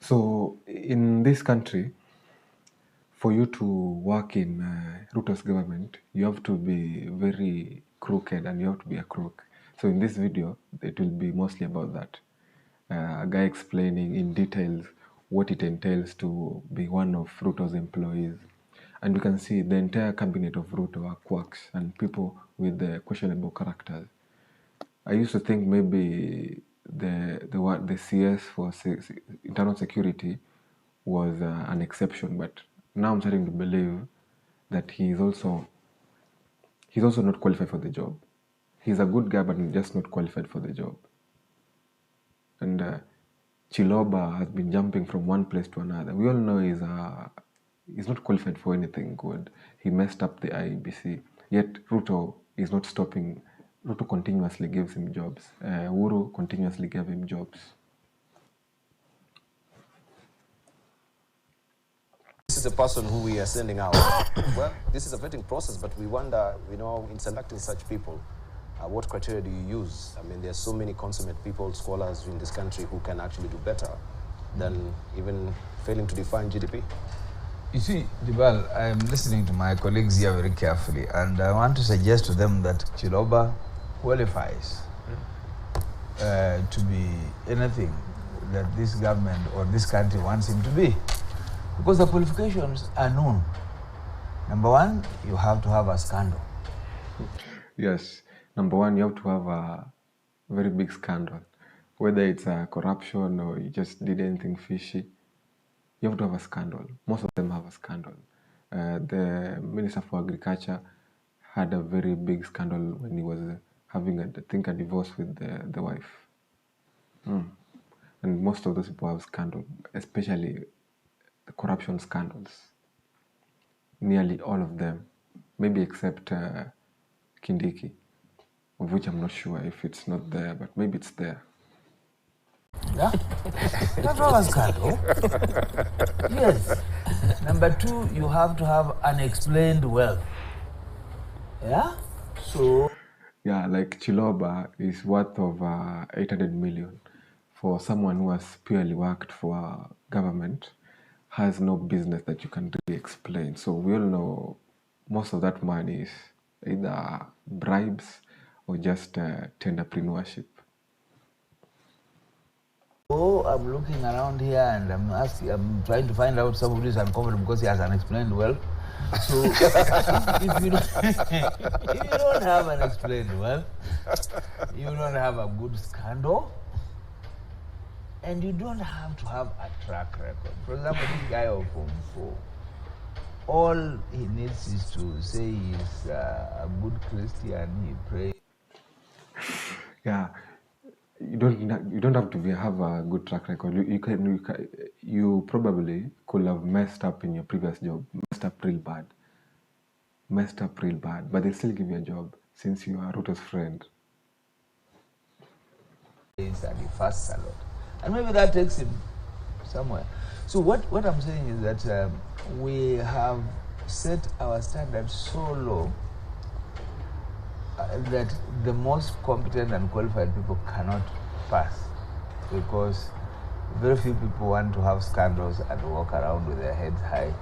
So in this country, for you to work in Ruto's government, you have to be very crooked and you have to be a crook. So in this video, it will be mostly about that. A guy explaining in details what it entails to be one of Ruto's employees. And we can see the entire cabinet of Ruto are quacks and people with questionable characters. I used to think maybe the CS for internal security was an exception, but now I'm starting to believe that he's also not qualified for the job. He's a good guy, but just not qualified for the job. And Chiloba has been jumping from one place to another. We all know he's not qualified for anything good. He messed up the IEBC. Yet Ruto is not stopping. Ruto continuously gives him jobs. Uhuru continuously gave him jobs. This is a person who we are sending out. Well, this is a vetting process, but we wonder, in selecting such people, what criteria do you use? I mean, there are so many consummate people, scholars in this country who can actually do better than even failing to define GDP. You see, Dibal, I'm listening to my colleagues here very carefully, and I want to suggest to them that Chiloba qualifies to be anything that this government or this country wants him to be. Because the qualifications are known. Number one, you have to have a scandal. Yes. Number one, you have to have a very big scandal. Whether it's corruption or you just did anything fishy, you have to have a scandal. Most of them have a scandal. The Minister for Agriculture had a very big scandal when he was having, a divorce with the wife. And most of those people have scandal, especially the corruption scandals. Nearly all of them, maybe except Kindiki, of which I'm not sure if it's not there, but maybe it's there. Yeah? That's not a scandal. Yes. Number two, you have to have unexplained wealth. Yeah? So... Yeah, like Chiloba is worth of 800 million. For someone who has purely worked for government, has no business that you can really explain. So we all know most of that money is either bribes or just tenderpreneurship. Oh, I'm looking around here and I'm trying to find out somebody is uncomfortable because he has unexplained wealth. So if you don't have unexplained wealth, you don't have a good scandal, and you don't have to have a track record. For example, this guy of Form 4, all he needs is to say he's a good Christian, he prays. Yeah, you don't have to have a good track record. You probably could have messed up in your previous job, messed up real bad, but they still give you a job since you are Ruto's friend. And he fasts a lot, and maybe that takes him somewhere. So what I'm saying is that we have set our standards so low that the most competent and qualified people cannot pass, because very few people want to have scandals and walk around with their heads high.